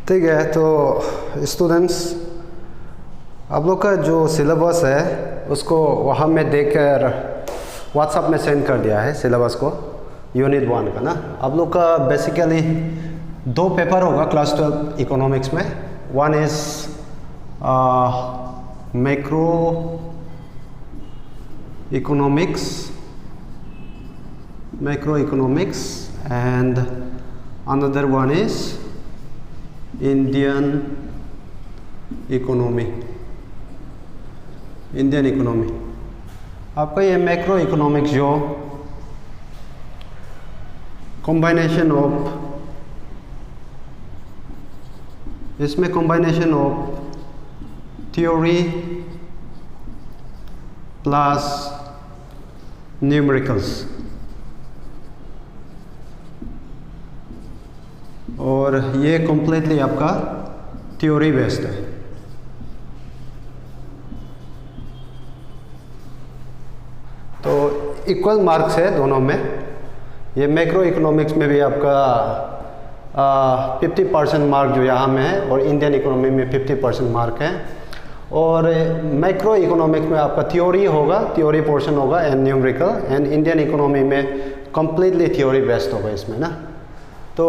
ठीक है, तो स्टूडेंट्स आप लोग का जो सिलेबस है उसको वहाँ में देखकर व्हाट्सएप में सेंड कर दिया है सिलेबस को, यूनिट 1 का ना। आप लोग का बेसिकली 2 पेपर होगा क्लास 12 इकोनॉमिक्स में। One is macro economics and another one is Indian economy। आपका ये मैक्रो इकोनॉमिक्स जो combination of theory plus numericals, और ये कम्प्लीटली आपका थ्योरी बेस्ड है। तो इक्वल मार्क्स है दोनों में। ये मैक्रो इकोनॉमिक्स में भी आपका 50% मार्क जो यहाँ में है, और इंडियन इकोनॉमी में 50% मार्क है। और मैक्रो इकोनॉमिक्स में आपका थ्योरी होगा, थ्योरी पोर्शन होगा and numerical, and Indian economy में कम्प्लीटली थ्योरी बेस्ड होगा इसमें ना। तो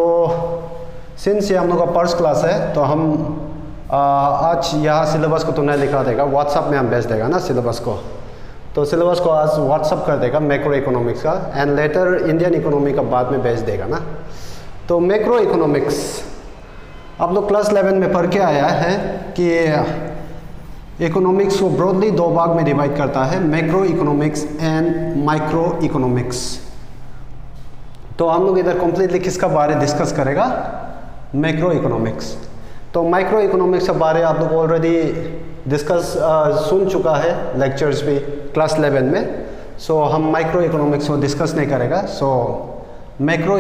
सिंस ये हम लोग का फर्स्ट क्लास है, तो हम आज यहाँ सिलेबस को तो नहीं लिखा देगा, व्हाट्सएप में हम भेज देगा ना सिलेबस को। तो सिलेबस को आज व्हाट्सएप कर देगा मैक्रो इकोनॉमिक्स का, एंड लेटर इंडियन इकोनॉमी का बाद में भेज देगा ना। तो मैक्रो इकोनॉमिक्स आप लोग क्लास 11 में पढ़ के आया है कि इकोनॉमिक्स को ब्रॉडली 2 भाग में डिवाइड करता है, macro economics and micro economics. तो हम लोग इधर कम्प्लीटली किसका बारे डिस्कस करेगा, मैक्रो इकोनॉमिक्स। तो माइक्रो इकोनॉमिक्स के बारे आप लोग ऑलरेडी डिस्कस सुन चुका है लेक्चर्स भी क्लास 11 में। सो हम माइक्रो इकोनॉमिक्स को डिस्कस नहीं करेगा। सो मैक्रो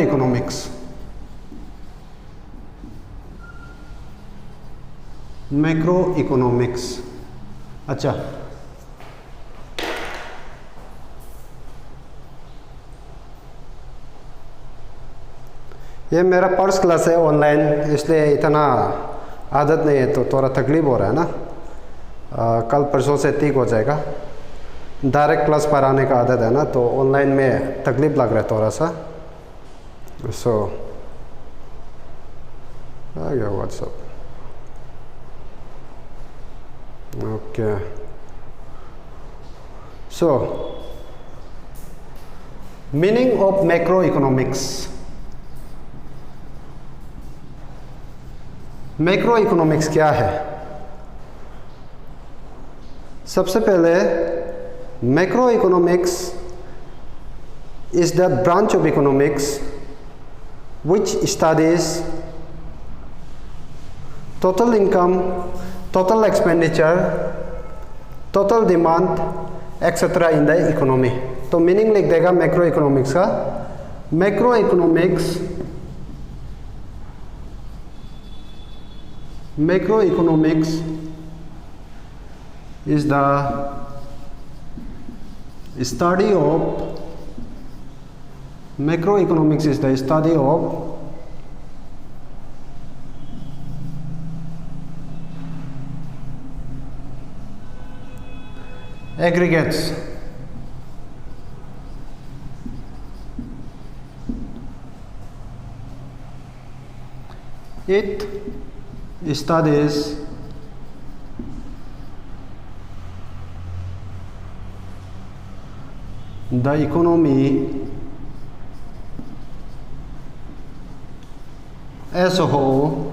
इकोनॉमिक्स, अच्छा ये मेरा फर्स्ट क्लास है ऑनलाइन, इसलिए इतना आदत नहीं है, तो थोड़ा तकलीफ हो रहा है ना। कल परसों से ठीक हो जाएगा। डायरेक्ट क्लास पर आने का आदत है ना, तो ऑनलाइन में तकलीफ लग रहा है थोड़ा सा। सो आ गया WhatsApp, okay. So meaning of macro economics. Macro economics क्या है? सबसे पहले macro economics is the branch of economics which studies total income, total expenditure, total demand etc. in the economy। तो मीनिंग लिख देगा मैक्रो इकोनॉमिक्स का। Macro economics is the study of macroeconomics is the study of aggregates, it studies the economy as a whole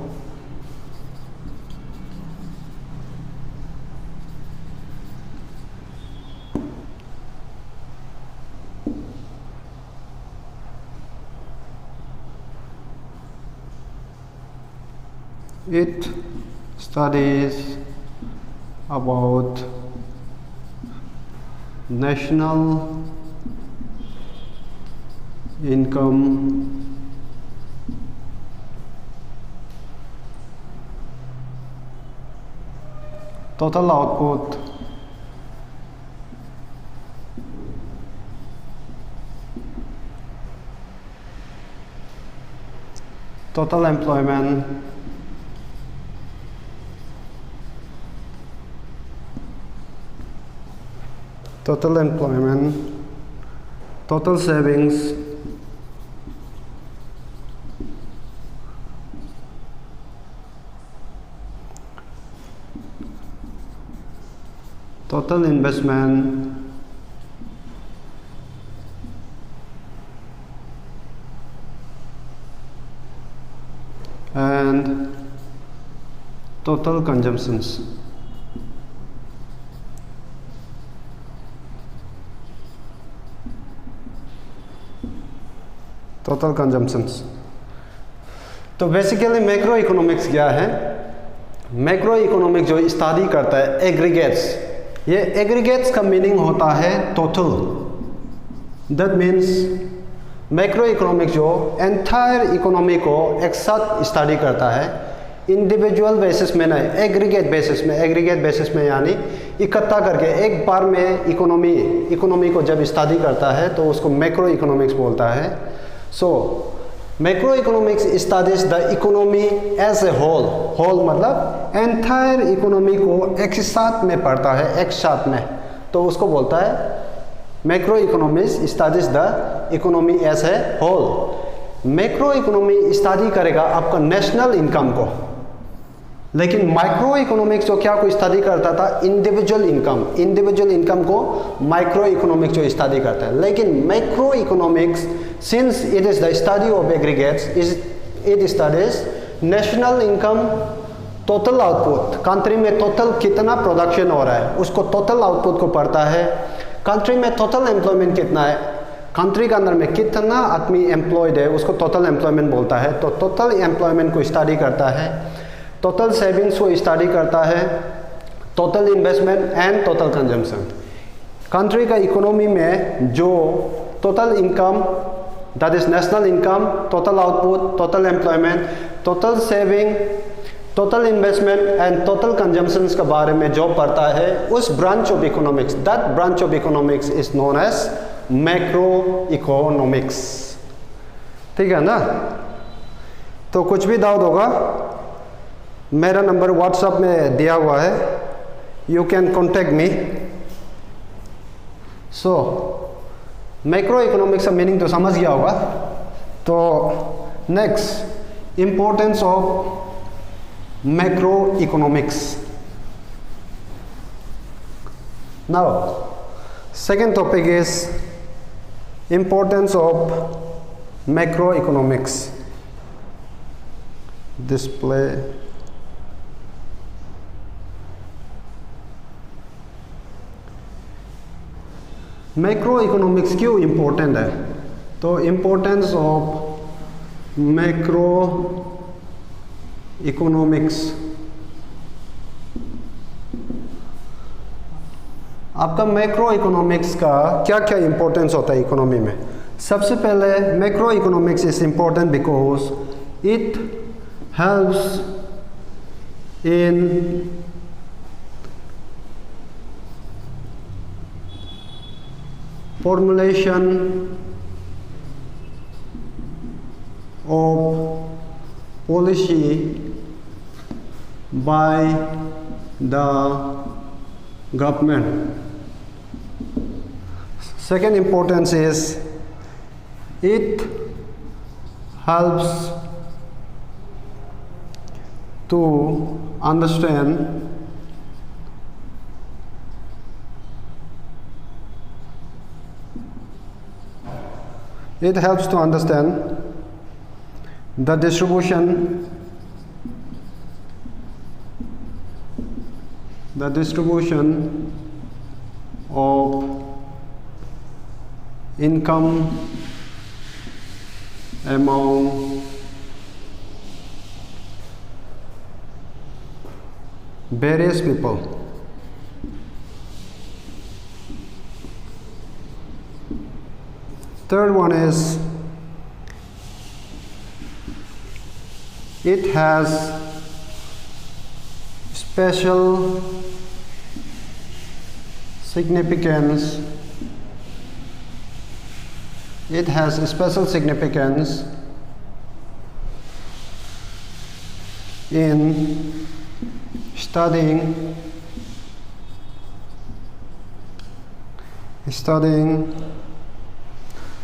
it studies about national income, total output, total employment, total employment, total savings, total investment, and total consumptions. Total consumptions. तो basically macro economics क्या है? Macro economics जो study करता है aggregates, ये aggregates का meaning होता है total. That means macro economics जो एंटायर इकोनॉमी को एक साथ स्टडी करता है, इंडिविजुअल बेसिस में नहीं, एग्रीगेट बेसिस में. एग्रीगेट बेसिस में यानी इकट्ठा करके एक बार में इकोनॉमी को जब स्टडी करता है तो उसको मैक्रो इकोनॉमिक्स बोलता है. So macro economics studies the economy as a whole मतलब एंटायर इकोनॉमी को एक साथ में पढ़ता है, एक साथ में, तो उसको बोलता है macro economics studies the economy as a whole. Macroeconomy study करेगा आपका नेशनल इनकम को, लेकिन माइक्रो इकोनॉमिक्स जो क्या को स्टडी करता था इंडिविजुअल इनकम को माइक्रो इकोनॉमिक्स जो स्टडी करता है. लेकिन macro economics since it is the study of aggregates, it studies national income, total output, country में टोटल कितना प्रोडक्शन हो रहा है उसको टोटल आउटपुट को पढ़ता है. कंट्री में टोटल एम्प्लॉयमेंट कितना है, कंट्री के अंदर में कितना आदमी एम्प्लॉयड है उसको टोटल एम्प्लॉयमेंट बोलता है. तो टोटल एम्प्लॉयमेंट को स्टडी करता है, टोटल सेविंग्स को स्टडी करता है, total investment and total consumption. Country का इकोनॉमी में जो total income, that is national income, total output, total employment, total saving, total investment and total consumptions के बारे में जो पढ़ता है उस branch of economics, that branch of economics is known as macroeconomics. ठीक है ना? तो कुछ भी डाउट होगा मेरा नंबर व्हाट्सएप में दिया हुआ है, you can contact me. So macro economics का मीनिंग तो समझ गया होगा. तो next, importance of macro economics. Now second topic is importance of macro economics. Display macro economics क्यों इम्पोर्टेंट है? तो इम्पोर्टेंस ऑफ मैक्रो इकोनॉमिक्स, आपका मैक्रो इकोनॉमिक्स का क्या क्या इम्पोर्टेंस होता है इकोनॉमी में? सबसे पहले macro economics is important because it helps in formulation of policy by the government. Second importance is it helps to understand the distribution of income among various people. Third one is it has special significance. It has special significance in studying studying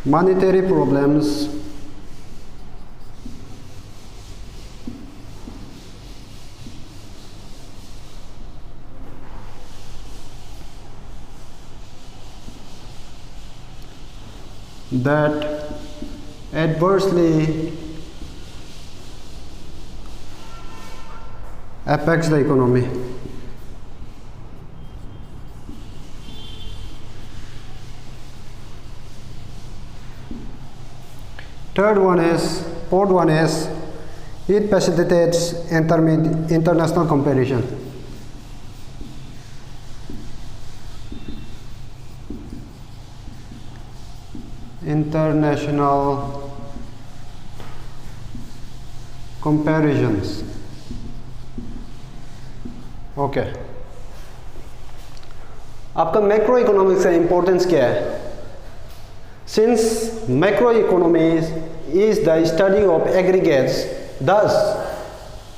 monetary problems that adversely affects the economy. Fourth one is it facilitates international comparison. International comparisons. Okay आपका macro economics का importance क्या है? Since macro economics is the study of aggregates, thus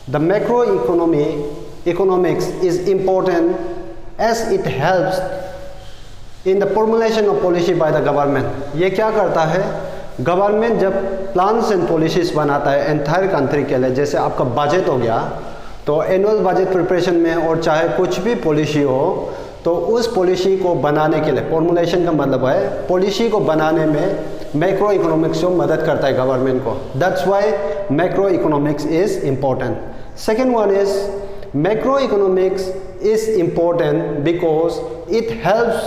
the macroeconomics is important as it helps in the formulation of policy by the government. ये क्या करता है? Government जब plans and policies बनाता है एंटायर कंट्री के लिए, जैसे आपका बजट हो गया, तो एनुअल बजट प्रिपरेशन में और चाहे कुछ भी पॉलिसी हो, तो उस पॉलिसी को बनाने के लिए, फॉर्मुलेशन का मतलब है पॉलिसी को बनाने में मैक्रो इकोनॉमिक्स को मदद करता है गवर्नमेंट को. That's why macroeconomics is important. Second one is macroeconomics is important because it helps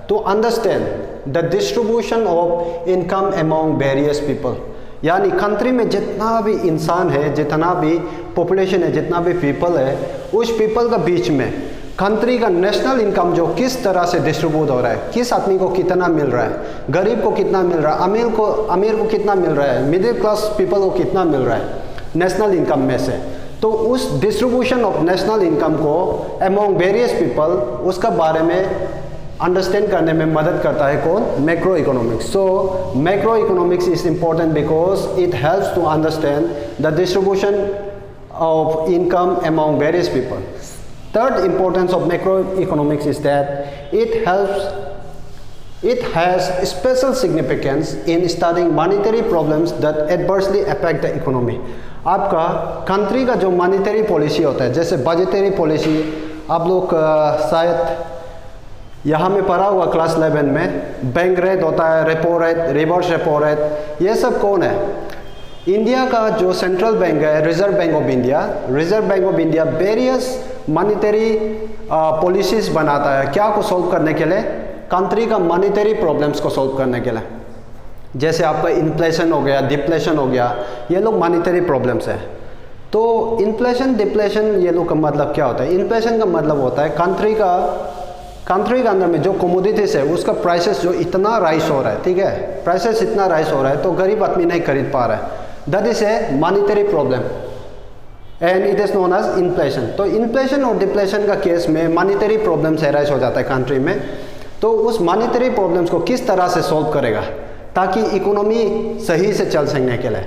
to understand the distribution of income among various people. यानी कंट्री में जितना भी इंसान है, जितना भी पॉपुलेशन है, जितना भी पीपल है, उस पीपल का बीच में कंट्री का नेशनल इनकम जो किस तरह से डिस्ट्रीब्यूट हो रहा है, किस आदमी को कितना मिल रहा है, गरीब को कितना मिल रहा है, अमीर को कितना मिल रहा है, मिडिल क्लास पीपल को कितना मिल रहा है नेशनल इनकम में से, तो उस डिस्ट्रीब्यूशन ऑफ नेशनल इनकम को अमॉन्ग वेरियस पीपल, उसका बारे में अंडरस्टैंड करने में मदद करता है कौन? Macroeconomics. So macro economics is important because it helps to understand the distribution of income among various people. Third importance of macroeconomics is that it has special significance in studying monetary problems that adversely affect the economy. आपका country का जो monetary policy होता है, जैसे budgetary policy, आप लोग शायद यहाँ में पढ़ा हुआ क्लास 11 में, बैंक रेट होता है, repo rate, reverse repo rate, ये सब कौन है? इंडिया का जो सेंट्रल बैंक है, reserve bank of India various monetary policies बनाता है. क्या को सॉल्व करने के लिए? कंट्री का मॉनेटरी प्रॉब्लम्स को सॉल्व करने के लिए. जैसे आपका इन्फ्लेशन हो गया, डिप्लेशन हो गया, ये लोग मॉनेटरी प्रॉब्लम्स है. तो इन्फ्लेशन, डिप्लेशन, ये लोग का मतलब क्या होता है? इन्फ्लेशन का मतलब होता है कंट्री के अंदर में जो कमोडिटीज है उसका प्राइसेस जो इतना राइज हो रहा है, ठीक है, प्राइसेस इतना राइज हो रहा है तो गरीब आदमी नहीं खरीद पा रहा है. That is a monetary problem and it is known as inflation. तो इन्फ्लेशन और डिप्लेशन का केस में मॉनेटरी प्रॉब्लम्स राइज हो जाता है कंट्री में. तो उस मॉनेटरी प्रॉब्लम्स को किस तरह से सॉल्व करेगा ताकि इकोनॉमी सही से चल सकने के लिए,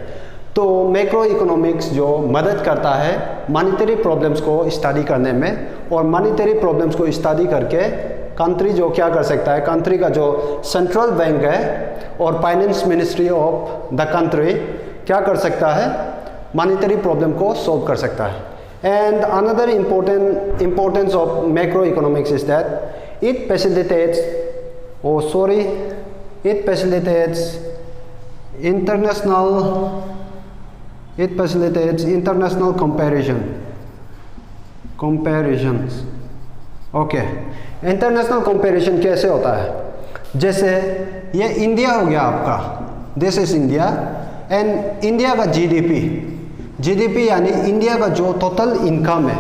तो मैक्रो इकोनॉमिक्स जो मदद करता है मॉनेटरी प्रॉब्लम्स को स्टडी करने में, और मॉनेटरी प्रॉब्लम्स को स्टडी करके कंट्री जो क्या कर सकता है, कंट्री का जो सेंट्रल बैंक है और finance ministry of the country क्या कर सकता है? मॉनेटरी प्रॉब्लम को सॉल्व कर सकता है. And another importance of macro economics is that it facilitates international comparisons. Okay, international comparison कैसे होता है? जैसे ये इंडिया हो गया आपका, this is India, and India का जीडीपी यानी इंडिया का जो टोटल इनकम है,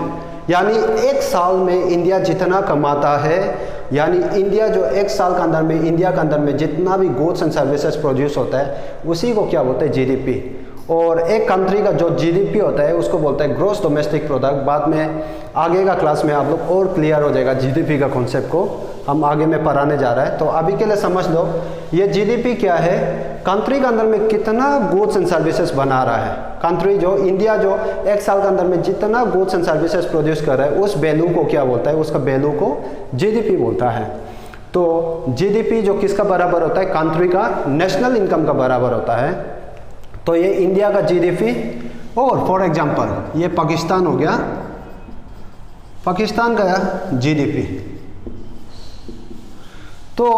यानी एक साल में इंडिया जितना कमाता है, यानी इंडिया जो एक साल के अंदर में इंडिया के अंदर में जितना भी गुड्स एंड सर्विसेज प्रोड्यूस होता है उसी को क्या बोलते हैं? जीडीपी. और एक कंट्री का जो जीडीपी होता है उसको बोलते हैं ग्रॉस डोमेस्टिक प्रोडक्ट. बाद में आगे का क्लास में आप लोग और क्लियर हो जाएगा जीडीपी का कॉन्सेप्ट को, हम आगे में पढ़ाने जा रहा है. तो अभी के लिए समझ लो ये जीडीपी क्या है, कंट्री के अंदर में कितना गुड्स एंड सर्विसेज बना रहा है. कंट्री जो इंडिया जो एक साल के अंदर में जितना गुड्स एंड सर्विसेज प्रोड्यूस कर रहा है उस वैल्यू को क्या बोलता है? उसका वैल्यू को जीडीपी बोलता है. तो तो जीडीपी जो किसका बराबर होता है, कंट्री का नेशनल इनकम का बराबर होता है। तो ये इंडिया का जीडीपी, और फॉर एग्जांपल ये पाकिस्तान हो गया, पाकिस्तान का जीडीपी। तो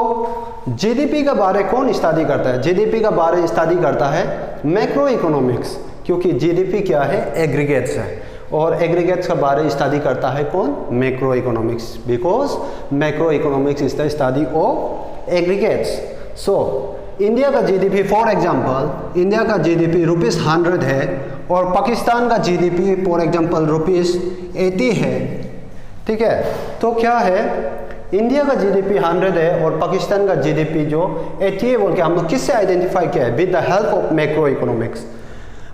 जीडीपी का बारे कौन स्टडी करता है, जीडीपी का बारे स्टडी करता है मैक्रो इकोनॉमिक्स, क्योंकि जीडीपी क्या है, एग्रीगेट्स है, और एग्रीगेट्स का बारे स्टडी करता है कौन, macro economics, because macro economics is the study of aggregates. So India का जीडीपी, फॉर एग्जांपल इंडिया का जीडीपी ₹100 है और पाकिस्तान का जीडीपी फॉर एग्जांपल ₹80 है, ठीक है। तो क्या है, इंडिया का जीडीपी 100 है और पाकिस्तान का जीडीपी जो 80 है बोल के हम लोग किससे आइडेंटिफाई किया है, with the help of macro economics.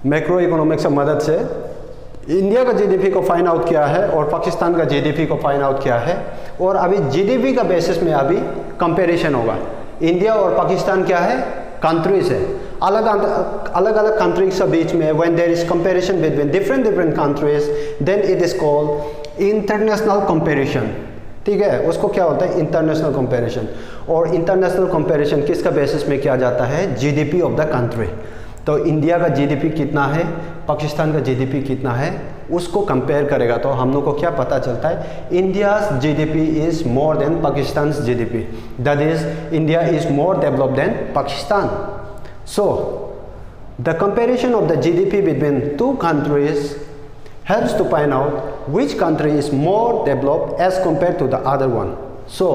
Macro economics की मदद से इंडिया का जीडीपी को फाइंड आउट किया है और पाकिस्तान का जीडीपी को फाइंड आउट किया है, और अभी जीडीपी का बेसिस में अभी कंपैरिजन होगा। इंडिया और पाकिस्तान क्या है, कंट्रीज है, अलग अलग कंट्रीज के बीच में when there is comparison between different countries, then it is called international comparison, ठीक है। उसको क्या होता है, इंटरनेशनल कंपैरिजन। और इंटरनेशनल कंपैरिजन किसका बेसिस में किया जाता है, जीडीपी ऑफ द कंट्री। तो इंडिया का जीडीपी कितना है, पाकिस्तान का जीडीपी कितना है, उसको कंपेयर करेगा तो हम लोग को क्या पता चलता है, India's GDP is more than Pakistan GDP, that is India is more developed than Pakistan. So the comparison of the GDP between two countries helps to find out which country is more developed as compared to the other one. So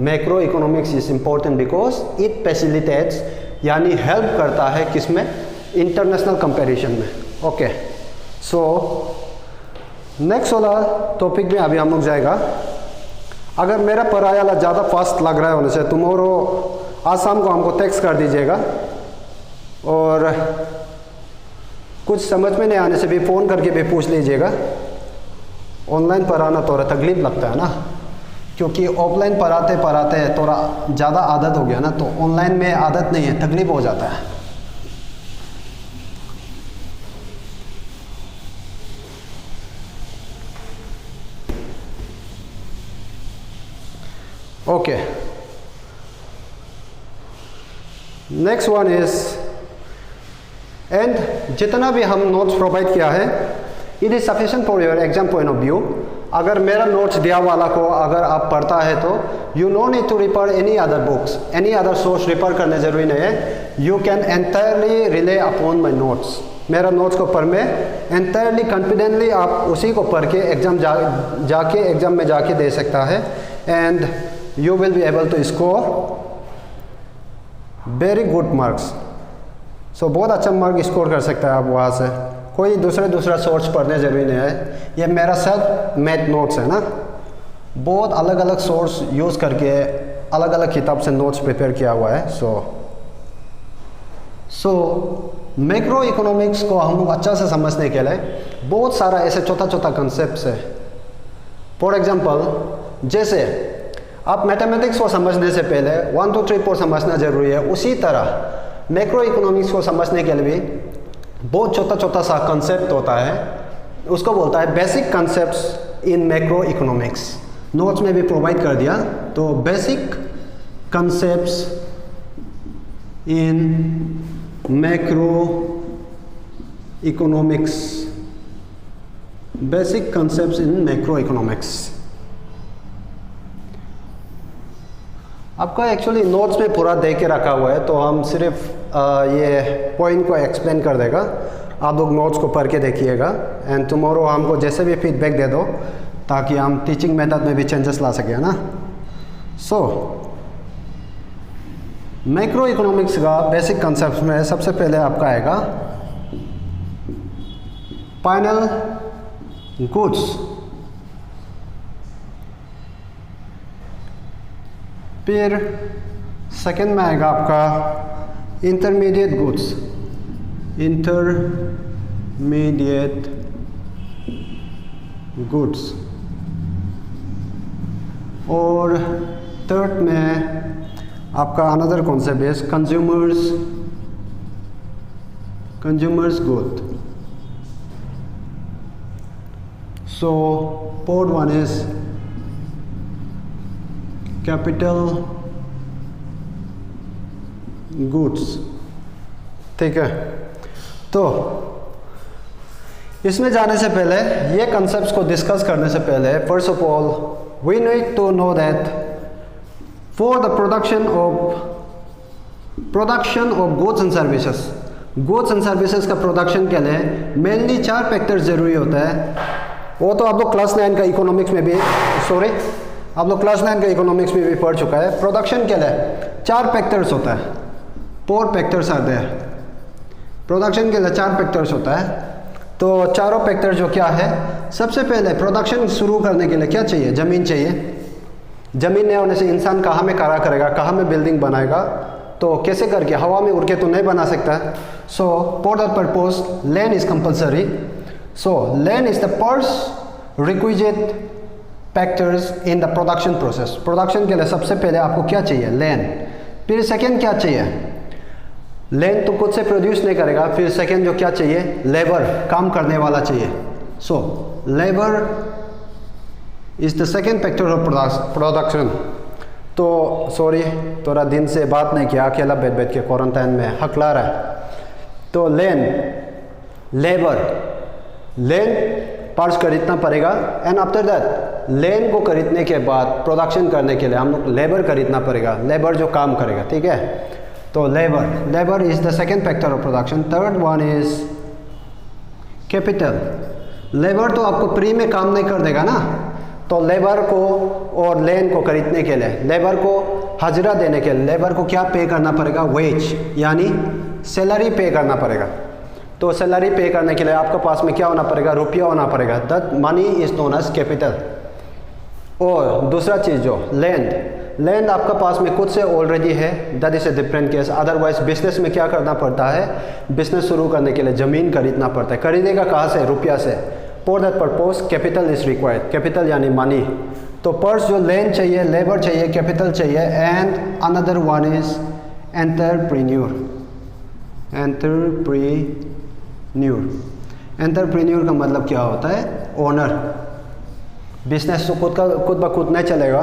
macroeconomics is important because it facilitates, यानी help करता है किसमें, international comparison में। Okay, so next वाला topic में अभी हम लोग जाएगा। अगर मेरा पढ़ाया वाला ज़्यादा फास्ट लग रहा है होने से तुम्हारो आज शाम को हमको टेक्स्ट कर दीजिएगा, और कुछ समझ में नहीं आने से भी फ़ोन करके भी पूछ लीजिएगा। ऑनलाइन पढ़ाना थोड़ा तकलीफ लगता है ना, क्योंकि ऑफलाइन पढ़ाते पढ़ाते थोड़ा ज़्यादा आदत हो गया ना, तो ऑनलाइन में आदत नहीं है, तकलीफ हो जाता है। Okay, next one is, and जितना भी हम नोट्स प्रोवाइड किया है, it is sufficient for your exam point of view. अगर मेरा नोट्स दिया वाला को अगर आप पढ़ता है तो you no need to refer any other books, any other source refer करने जरूरी नहीं है। You can entirely rely upon my notes. मेरा नोट्स को पढ़ में एंटायरली कॉन्फिडेंटली आप उसी को पढ़ के एग्जाम जाके एग्जाम में जाके दे सकता है, and you will be able to score very good marks. So बहुत अच्छा मार्क स्कोर कर सकता है आप वहाँ से, कोई दूसरा सोर्स पढ़ने जरूरी नहीं है। ये मेरा सेल्फ मेड नोट्स है ना, बहुत अलग अलग सोर्स यूज़ करके अलग अलग किताब से नोट्स प्रिपेयर किया हुआ है। सो मैक्रो इकोनॉमिक्स को हम लोग अच्छा से समझने के लिए बहुत सारा ऐसे छोटा छोटा कंसेप्ट है। फॉर एग्जांपल, जैसे आप मैथमेटिक्स को समझने से पहले 1 2 3 4 समझना जरूरी है, उसी तरह मैक्रो इकोनॉमिक्स को समझने के लिए भी बहुत छोटा सा कंसेप्ट होता है, उसको बोलता है बेसिक कंसेप्ट्स इन मैक्रो इकोनॉमिक्स। नोट्स में भी प्रोवाइड कर दिया, तो बेसिक कंसेप्ट्स इन मैक्रो इकोनॉमिक्स, बेसिक कंसेप्ट्स इन मैक्रो इकोनॉमिक्स। आपका एक्चुअली नोट्स में पूरा दे के रखा हुआ है, तो हम सिर्फ ये पॉइंट को एक्सप्लेन कर देगा, आप लोग नोट्स को पढ़ के देखिएगा, एंड टुमारो हमको जैसे भी फीडबैक दे दो ताकि हम टीचिंग मेथड में भी चेंजेस ला सकें ना। सो मैक्रो इकोनॉमिक्स का बेसिक कंसेप्ट में सबसे पहले आपका आएगा फाइनल गुड्स, फिर सेकेंड में आएगा आपका इंटरमीडिएट गुड्स, इंटरमीडिएट गुड्स, और थर्ड में आपका अनदर कॉन्सेप्ट है consumers good. So fourth one is capital goods, ठीक है। तो इसमें जाने से पहले, ये कंसेप्ट्स को डिस्कस करने से पहले, first of all we need to know that for the production of goods and services का प्रोडक्शन के लिए मेनली 4 फैक्टर्स जरूरी होता है। वो तो आप लोग क्लास 9 का इकोनॉमिक्स में भी पढ़ चुका है। प्रोडक्शन के लिए 4 फैक्टर्स होता है, 4 फैक्टर्स आते हैं। प्रोडक्शन के लिए 4 फैक्टर्स होता है। तो चारों फैक्टर जो क्या है, सबसे पहले प्रोडक्शन शुरू करने के लिए क्या चाहिए? ज़मीन चाहिए। ज़मीन नहीं होने से इंसान कहाँ में खड़ा करेगा, कहाँ में बिल्डिंग बनाएगा? तो कैसे करके, हवा में उड़ के तो नहीं बना सकता। So for that purpose land is compulsory. So land is the first requisite factors in the production process. Production के लिए सबसे पहले आपको क्या चाहिए? लैंड। फिर सेकेंड क्या चाहिए? लैंड तो खुद से प्रोड्यूस नहीं करेगा। फिर सेकेंड जो क्या चाहिए? लेबर, काम करने वाला चाहिए। So labour is the second factor of production. तो सॉरी, थोड़ा दिन से बात नहीं किया, अकेला बैठ के क्वारंटाइन में हकला रहा है। तो लैंड, लेबर, लैंड पार्ट्स खरीदना पड़ेगा। एंड आफ्टर दैट लैंड को खरीदने के बाद प्रोडक्शन करने के लिए हम लोग लेबर खरीदना पड़ेगा, लेबर जो काम करेगा, ठीक है। तो labour is the second factor of production. Third one is capital. Labour तो आपको फ्री में काम नहीं कर देगा ना, तो लेबर को और लैंड को खरीदने के लिए, लेबर को हाजिरा देने के लिए लेबर को क्या पे करना पड़ेगा? वेज, यानी सैलरी पे करना पड़ेगा। तो सैलरी पे करने के लिए आपके पास में क्या होना पड़ेगा? रुपया होना पड़ेगा। That money is known as capital. और दूसरा चीज़ जो लैंड आपका पास में खुद से ऑलरेडी है, that is a different case. Otherwise business में क्या करना पड़ता है? बिजनेस शुरू करने के लिए ज़मीन खरीदना पड़ता है। खरीदेगा कहाँ से? रुपया से। For that purpose capital is required. Capital यानी मनी। तो फर्स्ट जो लैंड चाहिए, लेबर चाहिए, कैपिटल चाहिए। And another one is entrepreneur का मतलब क्या होता है? ओनर। बिजनेस तो खुद ब खुद नहीं चलेगा,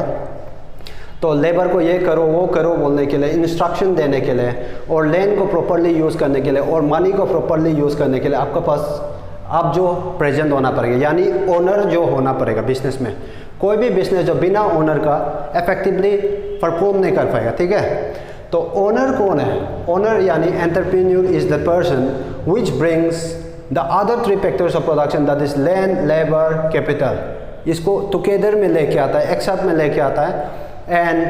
तो लेबर को ये करो वो करो बोलने के लिए, इंस्ट्रक्शन देने के लिए, और लैंड को प्रॉपरली यूज़ करने के लिए, और मनी को प्रॉपरली यूज़ करने के लिए आपके पास आप जो प्रेजेंट होना पड़ेगा, यानी ओनर जो होना पड़ेगा बिजनेस में। कोई भी बिजनेस जो बिना ओनर का इफेक्टिवली परफॉर्म नहीं कर पाएगा, ठीक है। तो ओनर कौन है? ओनर यानी entrepreneur is the person which brings the other 3 factors of production, that is land, labour, capital. इसको टुगेदर में लेके आता है, एक साथ में लेके आता है, and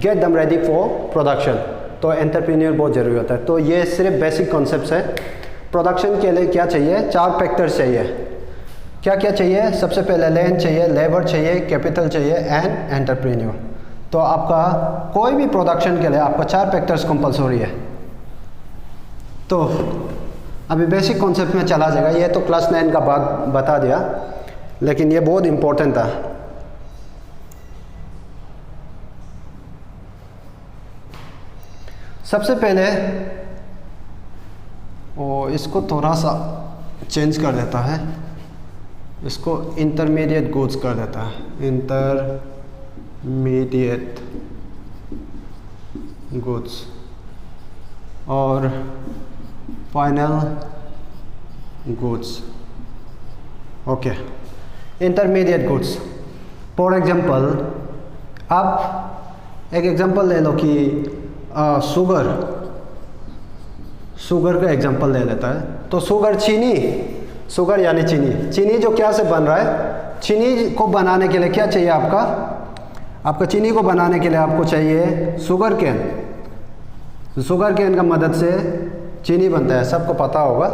get them ready for production. तो एंटरप्रेन्योर बहुत जरूरी होता है। तो ये सिर्फ बेसिक कॉन्सेप्ट है। प्रोडक्शन के लिए क्या चाहिए? 4 फैक्टर्स चाहिए। क्या क्या चाहिए? सबसे पहले लैंड चाहिए, लेबर चाहिए, कैपिटल चाहिए एंड एंटरप्रेन्योर। तो आपका कोई भी प्रोडक्शन के लिए आपका 4 फैक्टर्स कंपलसरी है। तो अभी बेसिक कॉन्सेप्ट में चला जाएगा। ये तो क्लास 9 का बात बता दिया, लेकिन ये बहुत इम्पोर्टेंट था। सबसे पहले इसको थोड़ा सा चेंज कर देता है, इसको इंटरमीडिएट गुड्स कर देता है, इंटरमीडिएट गुड्स, और final goods. Okay, intermediate goods. For example, आप एक एग्जांपल ले लो कि शुगर का एग्जांपल ले लेता है। तो शुगर यानी चीनी जो क्या से बन रहा है? चीनी को बनाने के लिए क्या चाहिए आपका चीनी को बनाने के लिए आपको चाहिए शुगर केन का मदद से चीनी बनता है, सबको पता होगा।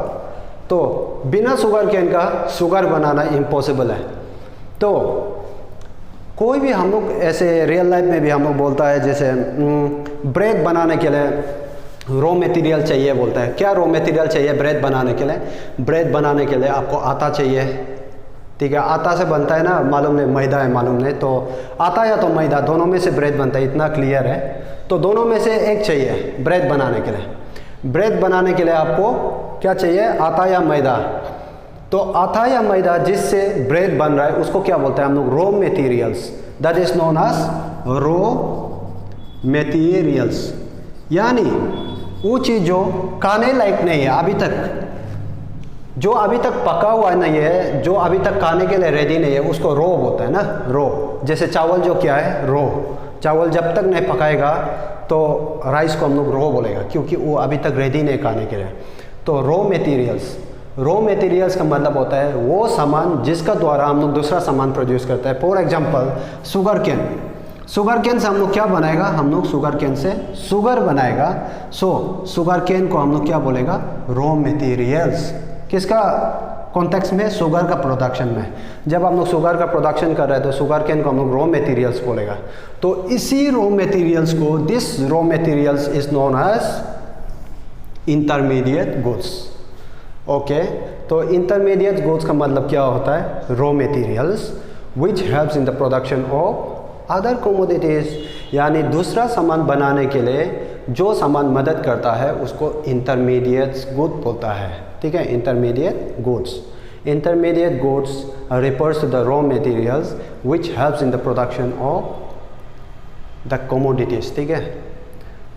तो बिना शुगर केन का शुगर बनाना इम्पॉसिबल है। तो कोई भी हम लोग ऐसे रियल लाइफ में भी हम लोग बोलता है, जैसे ब्रेड बनाने के लिए रॉ मटेरियल चाहिए बोलता है। क्या रॉ मटेरियल चाहिए ब्रेड बनाने के लिए? ब्रेड बनाने के लिए आपको आटा चाहिए, ठीक है। आटा से बनता है ना, मालूम नहीं, मैदा है मालूम नहीं। तो आटा या तो मैदा, दोनों में से ब्रेड बनता है, इतना क्लियर है। तो दोनों में से एक चाहिए ब्रेड बनाने के लिए। ब्रेड बनाने के लिए आपको क्या चाहिए? आटा या मैदा। तो आटा या मैदा जिससे ब्रेड बन रहा है उसको क्या बोलते हैं हम लोग? Raw materials. That is known as raw materials. यानी वो चीज़ जो खाने लायक नहीं है अभी तक, जो अभी तक पका हुआ नहीं है, जो अभी तक खाने के लिए रेडी नहीं है, उसको रो बोलते हैं ना, रो। जैसे चावल जो क्या है, रो। चावल जब तक नहीं पकाएगा तो राइस को हम लोग रो बोलेगा, क्योंकि वो अभी तक रेडी नहीं खाने के लिए। तो रो मटेरियल्स का मतलब होता है वो सामान जिसका द्वारा हम लोग दूसरा सामान प्रोड्यूस करते हैं। फॉर एग्जांपल शुगर केन से हम लोग क्या बनाएगा, हम लोग शुगर केन से शुगर बनाएगा। सो शुगर केन को हम लोग क्या बोलेगा, रॉ मटेरियल्स। किसका कॉन्टेक्स्ट में, शुगर का प्रोडक्शन में। जब हम लोग शुगर का प्रोडक्शन कर रहे हैं तो शुगर केन को हम लोग रॉ मटेरियल्स बोलेगा। तो इसी रॉ मटेरियल्स को, this raw materials is known as intermediate goods. Okay, तो इंटरमीडिएट गुड्स का मतलब क्या होता है, raw materials which helps in the production of other commodities, यानी दूसरा सामान बनाने के लिए जो सामान मदद करता है उसको इंटरमीडिएट गुड बोलता है। ठीक है, intermediate goods refers to the raw materials which helps in the production of the commodities। ठीक है,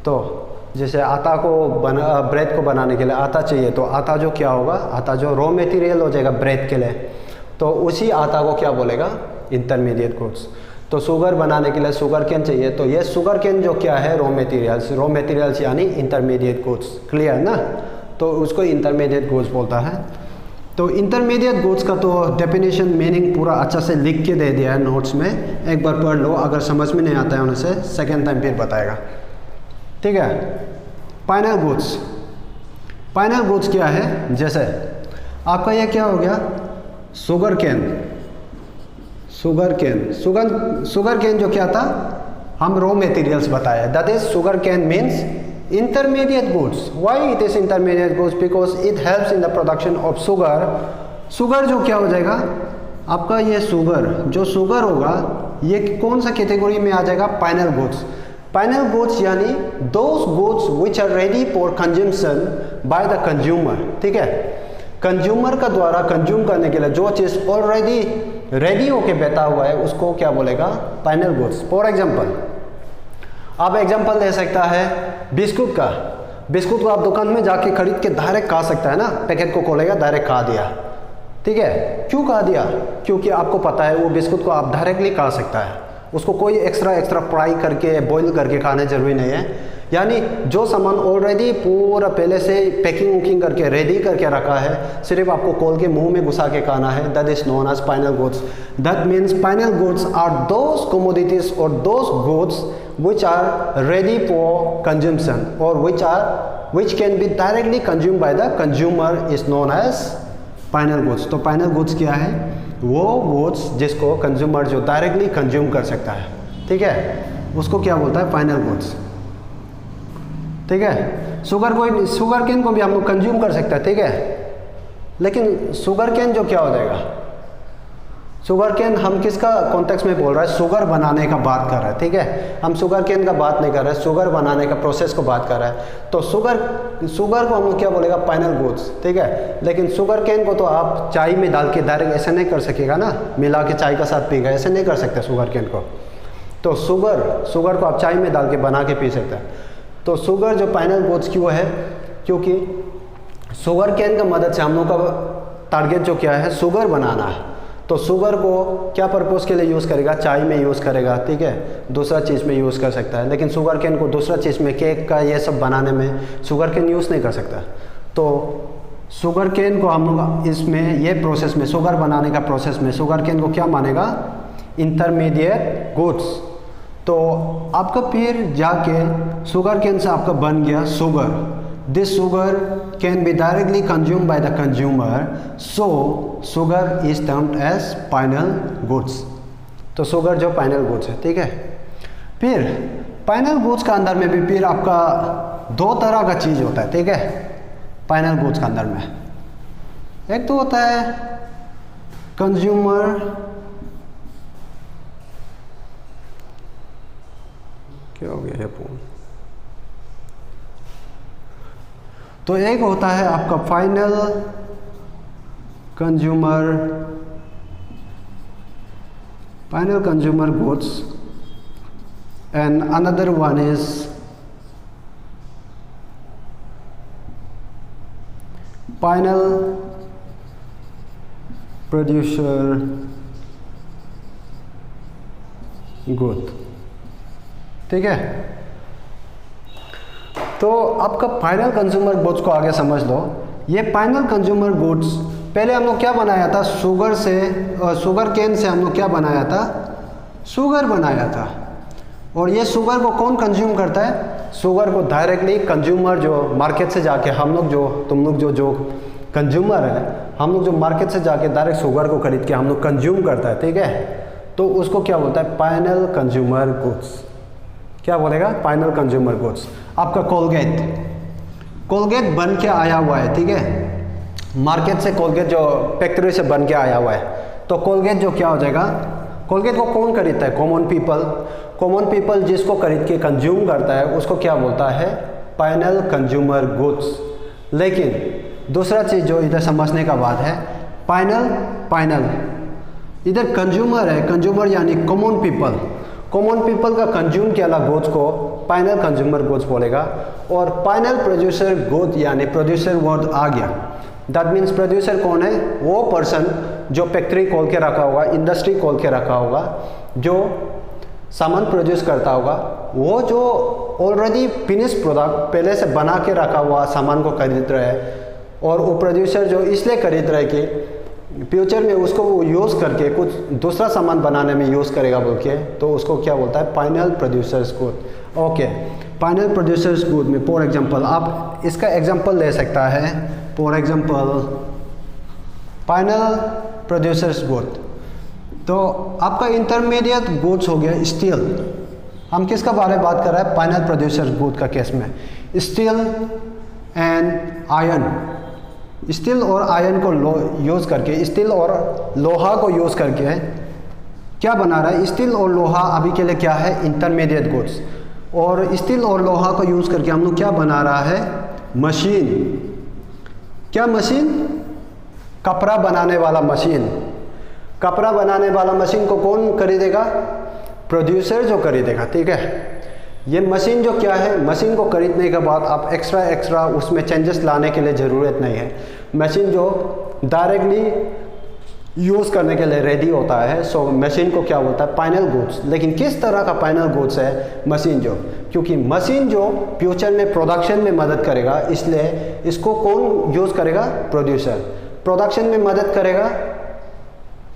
तो जैसे आटा को ब्रेड को बनाने के लिए आटा चाहिए, तो आटा जो क्या होगा, आटा जो रॉ मटेरियल हो जाएगा ब्रेड के लिए, तो उसी आटा को क्या बोलेगा, इंटरमीडिएट गुड्स। तो शुगर बनाने के लिए शुगर केन चाहिए, तो ये शुगर केन जो क्या है, रॉ मटेरियल्स यानी इंटरमीडिएट गुड्स। क्लियर ना, तो उसको इंटरमीडिएट गुड्स बोलता है। तो इंटरमीडिएट गुड्स का तो डेफिनेशन मीनिंग पूरा अच्छा से लिख के दे दिया है नोट्स में, एक बार पढ़ लो। अगर समझ में नहीं आता है उनसे सेकेंड टाइम फिर बताएगा। ठीक है, फाइनल गुड्स क्या है, जैसे आपका ये क्या हो गया, शुगर केन जो क्या था, हम रॉ मटेरियल्स बताया, that is sugarcane means intermediate goods. Why it is intermediate goods? Because it helps in the production of sugar जो क्या हो जाएगा आपका, ये शुगर होगा, ये कौन सा कैटेगरी में आ जाएगा, फाइनल गुड्स यानी those goods which are ready for consumption by the consumer। ठीक है, कंज्यूमर का द्वारा कंज्यूम करने के लिए जो चीज़ ऑलरेडी रेडी होके बैठा हुआ है उसको क्या बोलेगा, फाइनल गुड्स। फॉर एग्जाम्पल आप एग्जाम्पल दे सकता है बिस्कुट को आप दुकान में जाके खरीद के डायरेक्ट खा सकता है ना, पैकेट को खोलेगा डायरेक्ट खा दिया। ठीक है, क्यों खा दिया, क्योंकि आपको पता है वो बिस्कुट को आप डायरेक्टली खा सकता है, उसको कोई एक्स्ट्रा फ्राई करके बॉईल करके खाने जरूरी नहीं है। यानी जो सामान ऑलरेडी पूरा पहले से पैकिंग करके रेडी करके रखा है, सिर्फ आपको खोल के मुंह में घुसा के खाना है, that is known as final goods. That means final goods are those commodities और those goods which are ready for consumption or which can be directly consumed by the consumer is known as final goods। तो final goods क्या है, वो goods जिसको consumer जो directly consume कर सकता है, ठीक है, उसको क्या बोलता है, फाइनल गुड्स। ठीक है, शुगर केन को भी हम लोग कंज्यूम कर सकते हैं। ठीक है, लेकिन शुगर केन जो क्या हो जाएगा, शुगर केन हम किसका कॉन्टेक्स्ट में बोल रहा है, शुगर बनाने का बात कर रहा है। ठीक है, हम शुगर केन का बात नहीं कर रहे, शुगर बनाने का प्रोसेस को बात कर रहा है। तो शुगर को हम लोग क्या बोलेगा, फाइनल गुड्स। ठीक है, लेकिन शुगर केन को तो आप चाय में डाल के डायरेक्ट ऐसे नहीं कर सकेगा ना, मिला के चाय का साथ पीगा, ऐसे नहीं कर सकते शुगर केन को। तो शुगर को आप चाय में डाल के बना के पी सकते हैं। तो शुगर जो फाइनल गुड्स क्यों है, क्योंकि शुगर केन का मदद से हम लोग का टारगेट जो क्या है, शुगर बनाना है। तो शुगर को क्या पर्पस के लिए यूज़ करेगा, चाय में यूज़ करेगा। ठीक है, दूसरा चीज़ में यूज़ कर सकता है, लेकिन शुगर केन को दूसरा चीज़ में, केक का ये सब बनाने में शुगर केन यूज़ नहीं कर सकता। तो शुगर केन को हम लोग इसमें ये प्रोसेस में, शुगर बनाने का प्रोसेस में शुगर केन को क्या मानेगा, इंटरमीडिएट गुड्स। तो आपका फिर जाके शुगर केन से आपका बन गया sugar. This sugar can be directly consumed by the consumer, so sugar is termed as final goods। तो शुगर जो फाइनल गुड्स है। ठीक है, फिर फाइनल गुड्स का अंदर में भी फिर आपका दो तरह का चीज़ होता है। ठीक है, फाइनल गुड्स का अंदर में एक तो होता है कंज्यूमर, क्या हो गया ये फोन, तो एक होता है आपका final consumer goods and another one is final producer good. ठीक है, तो आपका फाइनल कंज्यूमर गुड्स को आगे समझ लो। ये फाइनल कंज्यूमर गुड्स पहले हम लोग क्या बनाया था, शुगर से, शुगर केन से हम लोग क्या बनाया था, शुगर बनाया था। और ये शुगर को कौन कंज्यूम करता है, शुगर को डायरेक्टली कंज्यूमर जो मार्केट से जाके हम लोग जो तुम लोग जो कंज्यूमर है, हम लोग जो मार्केट से जाके डायरेक्ट शुगर को खरीद के हम लोग कंज्यूम करता है। ठीक है, तो उसको क्या बोलता है, फाइनल कंज्यूमर गुड्स। क्या बोलेगा, फाइनल कंज्यूमर गुड्स। आपका कोलगेट, कोलगेट बन के आया हुआ है। ठीक है, मार्केट से कोलगेट जो फैक्ट्री से बन के आया हुआ है, तो कोलगेट जो क्या हो जाएगा, कोलगेट को कौन खरीदता है, कॉमन पीपल। कॉमन पीपल जिसको खरीद के कंज्यूम करता है उसको क्या बोलता है, फाइनल कंज्यूमर गुड्स। लेकिन दूसरा चीज़ जो इधर समझने का बात है, फाइनल इधर कंज्यूमर है, कंज्यूमर यानी कॉमन पीपल। कॉमन पीपल का कंज्यूम किया वाला गुड्स को फाइनल कंज्यूमर गुड्स बोलेगा। और फाइनल प्रोड्यूसर गुड यानी प्रोड्यूसर वर्ड आ गया। दैट मीन्स प्रोड्यूसर कौन है, वो पर्सन जो फैक्ट्री खोल के रखा होगा, इंडस्ट्री खोल के रखा होगा, जो सामान प्रोड्यूस करता होगा, वो जो ऑलरेडी फिनिश प्रोडक्ट पहले से बना के रखा हुआ सामान को खरीद रहा है। और वो प्रोड्यूसर जो इसलिए खरीद रहा है कि फ्यूचर में उसको वो यूज़ करके कुछ दूसरा सामान बनाने में यूज़ करेगा बोल के, तो उसको क्या बोलता है, final producers good. Okay, final producers good में फॉर एग्जांपल आप इसका एग्जांपल ले सकता है। For example final producers good, तो आपका इंटरमीडिएट गुड्स हो गया स्टील। हम किसका बारे में बात कर रहे हैं, फाइनल प्रोड्यूसर्स गुड का केस में स्टील एंड आयरन। स्टील और आयरन को यूज़ करके, स्टील और लोहा को यूज़ करके क्या बना रहा है, स्टील और लोहा अभी के लिए क्या है, इंटरमीडिएट गुड्स। और स्टील और लोहा को यूज़ करके हम लोग क्या बना रहा है, मशीन। क्या मशीन, कपड़ा बनाने वाला मशीन। कपड़ा बनाने वाला मशीन को कौन खरीदेगा, प्रोड्यूसर जो खरीदेगा। ठीक है, ये मशीन जो क्या है, मशीन को खरीदने के बाद आप एक्स्ट्रा उसमें चेंजेस लाने के लिए ज़रूरत नहीं है। मशीन जो डायरेक्टली यूज़ करने के लिए रेडी होता है, सो मशीन को क्या बोलता है, फाइनल गुड्स। लेकिन किस तरह का फाइनल गुड्स है मशीन जो, क्योंकि मशीन जो फ्यूचर में प्रोडक्शन में मदद करेगा, इसलिए इसको कौन यूज़ करेगा, प्रोड्यूसर। प्रोडक्शन में मदद करेगा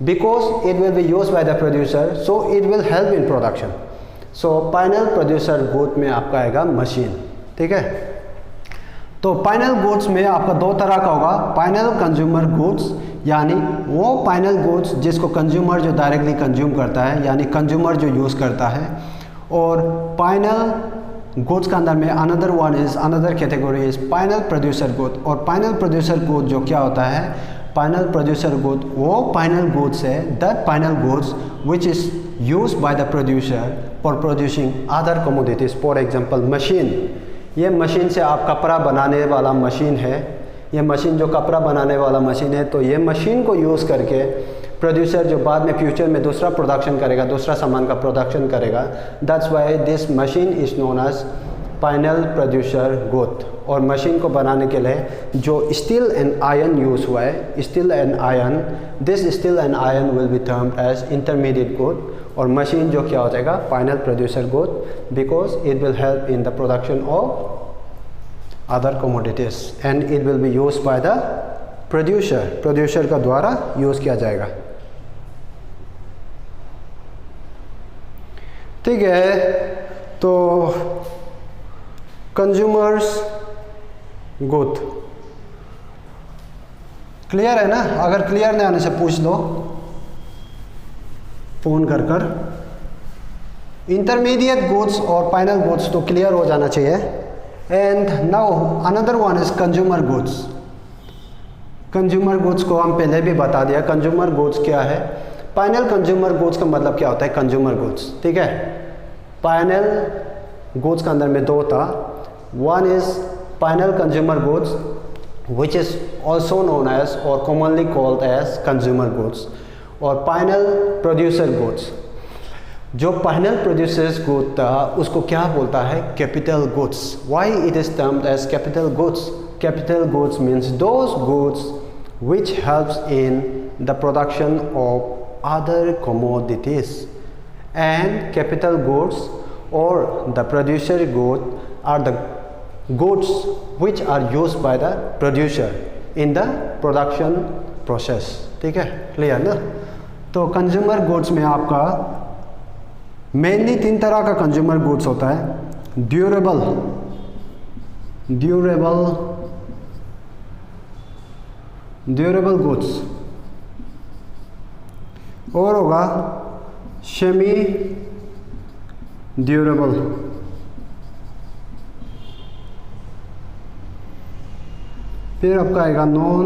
because it will be used by the producer, so it will help in production. So final producer good में आपका आएगा मशीन। ठीक है, तो फाइनल गुड्स में आपका दो तरह का होगा, फाइनल कंज्यूमर गुड्स यानी वो फाइनल गुड्स जिसको कंज्यूमर जो डायरेक्टली कंज्यूम करता है, यानी कंज्यूमर जो यूज़ करता है। और फाइनल गुड्स के अंदर में another category is final producer good. और फाइनल प्रोड्यूसर गुड जो क्या होता है, फाइनल प्रोड्यूसर गुड वो फाइनल गुड्स है, that final goods which is used by the producer for producing other commodities. For example machine, ये मशीन से आप कपड़ा बनाने वाला मशीन है, ये मशीन जो कपड़ा बनाने वाला मशीन है, तो ये मशीन को यूज़ करके प्रोड्यूसर जो बाद में फ्यूचर में दूसरा प्रोडक्शन करेगा, दूसरा सामान का प्रोडक्शन करेगा, that's why this machine is known as final producer good. और मशीन को बनाने के लिए जो स्टील एंड आयरन यूज़ हुआ है, steel and iron, this steel and iron will be termed as intermediate good. और मशीन जो क्या हो जाएगा, final producer good, because it will help in the production of other commodities and it will be used by the producer. Producer का द्वारा use किया जाएगा। ठीक है, तो कंज्यूमर्स गुड क्लियर है ना। अगर क्लियर नहीं आने से पूछ लो फोन कर। इंटरमीडिएट गुड्स और फाइनल गुड्स तो क्लियर हो जाना चाहिए। And now another one is consumer goods. Consumer goods को हम पहले भी बता दिया, कंज्यूमर गुड्स क्या है। फाइनल कंज्यूमर गुड्स का मतलब क्या होता है, कंज्यूमर गुड्स। ठीक है, फाइनल गुड्स के अंदर में दो था, one is final consumer goods which is also known as or commonly called as consumer goods, और फाइनल प्रोड्यूसर गुड्स। जो फाइनल प्रोड्यूसर्स गुड था उसको क्या बोलता है, capital goods. Why it is termed as capital goods, capital goods means those goods which helps in the production of other commodities, and capital goods or the producer good are the goods which are used by the producer in the production process. ठीक है, clear ना? तो consumer goods में आपका mainly 3 तरह का consumer goods होता है। ड्यूरेबल गुड्स, और होगा सेमी ड्यूरेबल, फिर आपका आएगा नॉन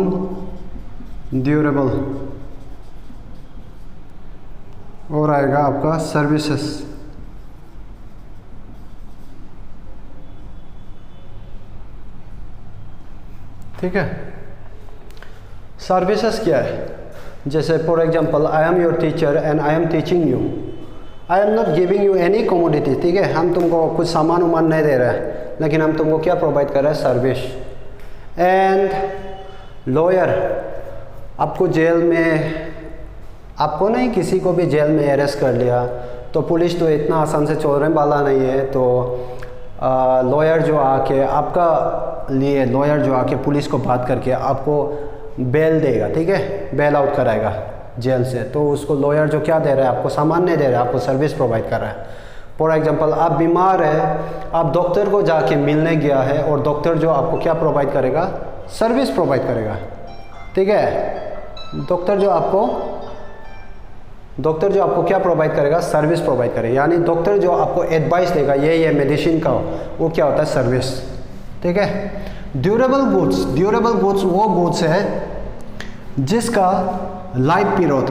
ड्यूरेबल, और आएगा आपका सर्विसेज। ठीक है, सर्विसेज क्या है? जैसे for example I am your teacher and I am teaching you, I am not giving you any commodity. ठीक है, हम तुमको कुछ सामान उमान नहीं दे रहे हैं, लेकिन हम तुमको क्या प्रोवाइड कर रहे हैं? सर्विस। एंड लॉयर, आपको जेल में, आपको नहीं किसी को भी जेल में अरेस्ट कर लिया तो पुलिस तो इतना आसान से छोड़ने वाला नहीं है, तो लॉयर जो आके आपका लिए, लॉयर जो आके पुलिस को बात करके आपको बेल देगा। ठीक है, बेल आउट कराएगा जेल से। तो उसको लॉयर जो क्या दे रहा है? आपको सामान नहीं दे रहा है, आपको सर्विस प्रोवाइड कर रहा है। फॉर एग्जांपल आप बीमार है, आप डॉक्टर को जाके मिलने गया है और डॉक्टर जो आपको क्या प्रोवाइड करेगा? सर्विस प्रोवाइड करेगा। ठीक है, डॉक्टर जो आपको क्या प्रोवाइड करेगा? सर्विस प्रोवाइड करेगा। यानी डॉक्टर जो आपको एडवाइस देगा ये मेडिसिन का, वो क्या होता है? सर्विस। ठीक है, ड्यूरेबल गुड्स वो गुड्स है जिसका लाइफ पीरियड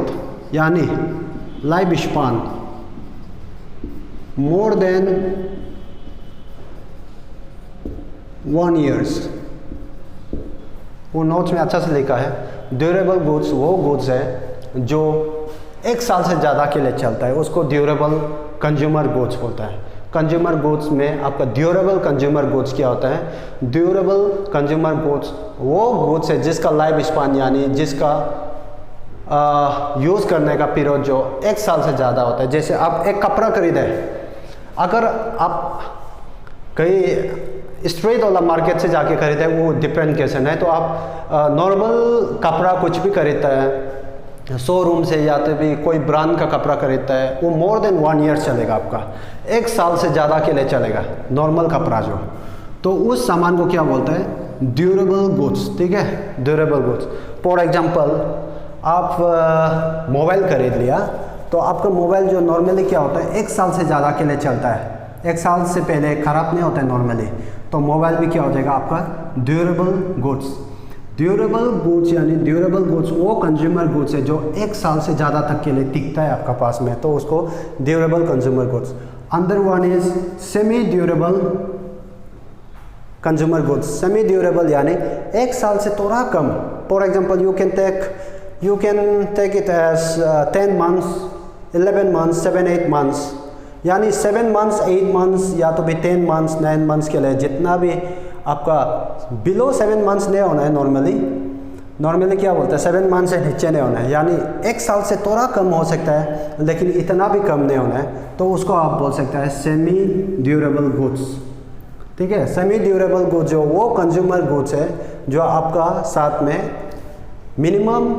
यानी life span more than 1 years. वो नोट्स में अच्छा से लिखा है, ड्यूरेबल गुड्स वो गुड्स है जो 1 साल से ज़्यादा के लिए चलता है, उसको ड्यूरेबल कंज्यूमर गुड्स बोलता है। कंज्यूमर गुड्स में आपका ड्यूरेबल कंज्यूमर गुड्स क्या होता है? ड्यूरेबल कंज्यूमर गुड्स वो गुड्स है जिसका लाइफ स्पान यानी जिसका यूज़ करने का पीरियड जो 1 साल से ज़्यादा होता है। जैसे आप एक कपड़ा खरीदे, अगर आप कहीं स्ट्रीट वाला मार्केट से जाके खरीदे, वो डिफरेंट केसन है। तो आप नॉर्मल कपड़ा कुछ भी खरीदता है शोरूम से या तो भी कोई ब्रांड का कपड़ा खरीदता है, वो मोर देन 1 ईयर चलेगा, आपका 1 साल से ज़्यादा के लिए चलेगा नॉर्मल कपड़ा जो। तो उस सामान को क्या बोलते हैं? Durable goods. ठीक है, ड्यूरेबल गुड्स। फॉर एग्जांपल आप मोबाइल खरीद लिया, तो आपका मोबाइल जो नॉर्मली क्या होता है? 1 साल से ज़्यादा के लिए चलता है, 1 साल से पहले ख़राब नहीं होता है नॉर्मली। तो मोबाइल भी क्या हो जाएगा आपका? Durable goods. ड्यूरेबल गुड्स यानी ड्यूरेबल गुड्स वो कंज्यूमर गुड्स है जो 1 साल से ज़्यादा तक के लिए टिकता है आपका पास में, तो उसको ड्यूरेबल कंज्यूमर गुड्स। अंदर one is semi durable consumer goods. Semi durable यानी 1 साल से थोड़ा कम। For example you can take it as 10 months, 11 months, 7-8 months, यानी 7 मंथ्स, 8 मंथ्स या तो भी 10 मंथ्स, 9 मंथ्स के लिए, जितना भी आपका बिलो 7 मंथ्स नहीं होना है। नॉर्मली क्या बोलते हैं? 7 मंथ से नीचे नहीं होना है, यानी 1 साल से थोड़ा कम हो सकता है, लेकिन इतना भी कम नहीं होना है, तो उसको आप बोल सकते हैं सेमी ड्यूरेबल गुड्स। ठीक है, सेमी ड्यूरेबल गुड्स जो वो कंज्यूमर गुड्स है जो आपका साथ में मिनिमम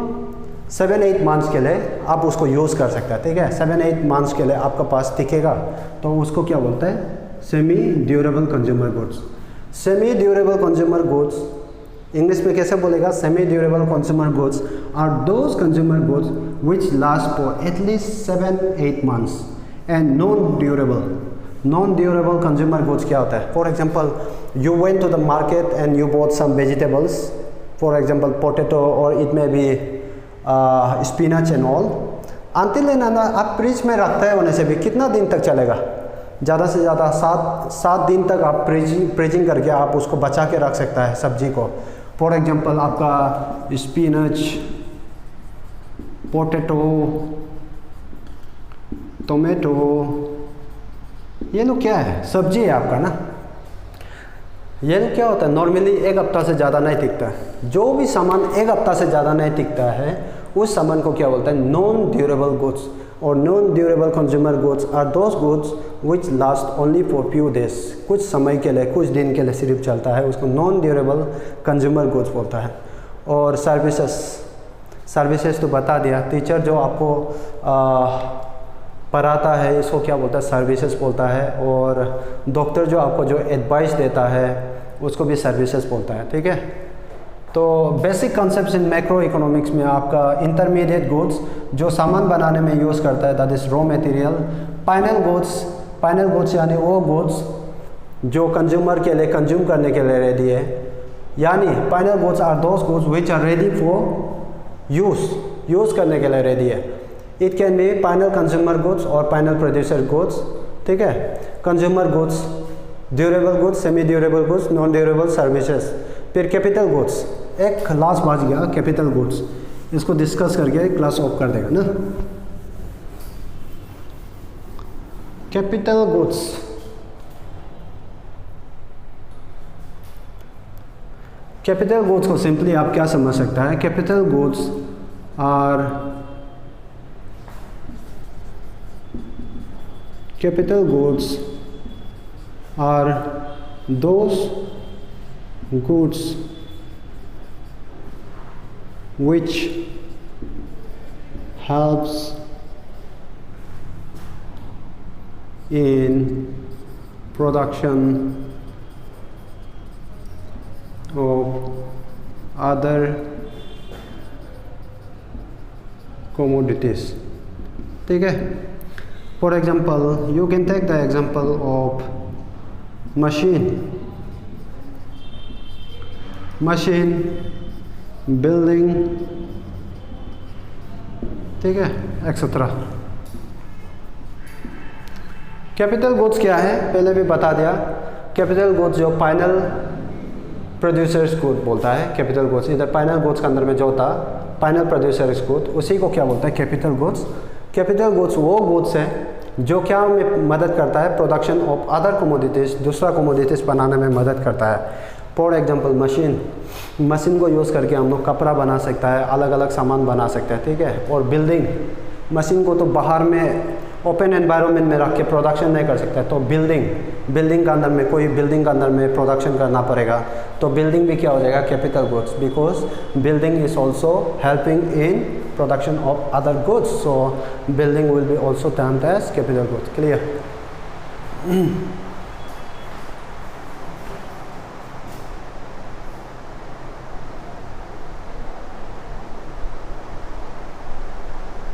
7-8 मंथ्स के लिए आप उसको यूज़ कर सकते हैं। ठीक है, 7-8 मंथ्स के लिए आपका पास टिकेगा, तो उसको क्या बोलते हैं? Semi durable consumer goods. Semi durable consumer goods English में कैसे बोलेगा? Semi durable consumer goods are those consumer goods which last for at least 7-8 months. And non durable consumer goods क्या होता है? For example you went to the market and you bought some vegetables, for example potato और it may be spinach and all. Until and आप fridge में रखते हैं होने से भी कितना दिन तक चलेगा? ज़्यादा से ज़्यादा 7 दिन तक आप फ्रीजिंग करके आप उसको बचा के रख सकता है सब्जी को। फॉर एग्जांपल आपका स्पिनच, पोटैटो, टोमेटो, ये लोग क्या है? सब्जी है आपका ना। ये क्या होता है, नॉर्मली एक हफ्ता से ज़्यादा नहीं टिकता। जो भी सामान एक हफ्ता से ज़्यादा नहीं टिकता है उस सामान को क्या बोलते हैं, नॉन ड्यूरेबल गुड्स। और non durable consumer goods are those goods which last only for few days, कुछ समय के लिए, कुछ दिन के लिए सिर्फ चलता है, उसको नॉन ड्यूरेबल कंज्यूमर गुड्स बोलता है। और सर्विसेज तो बता दिया, टीचर जो आपको पढ़ाता है इसको क्या बोलता है, सर्विसेज बोलता है। और डॉक्टर जो आपको जो एडवाइस देता है उसको भी सर्विसेज बोलता है, ठीक है। तो बेसिक कॉन्सेप्ट्स इन मैक्रो इकोनॉमिक्स में आपका इंटरमीडिएट गुड्स जो सामान बनाने में यूज़ करता है, that is raw material. Final goods यानी वो गुड्स जो कंज्यूमर के लिए कंज्यूम करने के लिए रेडी है, यानी final goods are those goods which are ready for use करने के लिए रेडी है। It can be final consumer goods और फाइनल प्रोड्यूसर गुड्स, ठीक है। Consumer goods, durable goods, semi durable goods, non durable services. फिर कैपिटल गुड्स, एक class बच गया कैपिटल गुड्स, इसको डिस्कस करके क्लास ऑफ कर देगा ना। कैपिटल गुड्स, कैपिटल गुड्स को सिंपली आप क्या समझ सकता है, capital goods are those goods which helps in production of other commodities, ठीक है। For example, you can take the example of machine, building, ठीक है, एक्सेट्रा। कैपिटल गुड्स क्या है पहले भी बता दिया। कैपिटल गुड्स जो फाइनल प्रोड्यूसर्स गुड बोलता है, कैपिटल गुड्स इधर फाइनल गुड्स के अंदर में जो होता फाइनल प्रोड्यूसर्स गुड, उसी को क्या बोलता है, कैपिटल गुड्स। कैपिटल गुड्स वो गुड्स है जो क्या में मदद करता है, प्रोडक्शन ऑफ अदर कमोडिटीज़, दूसरा कमोडिटीज़ बनाने में मदद करता है। फॉर एग्जांपल मशीन को यूज़ करके हम लोग कपड़ा बना सकता है, अलग अलग सामान बना सकते हैं, ठीक है। और बिल्डिंग, मशीन को तो बाहर में ओपन एनवायरनमेंट में रख के प्रोडक्शन नहीं कर सकता है, तो बिल्डिंग का अंदर में, कोई बिल्डिंग का अंदर में प्रोडक्शन करना पड़ेगा, तो बिल्डिंग भी क्या हो जाएगा, capital goods, because building is also helping in production of other goods, so building will be also termed as capital goods. Clear?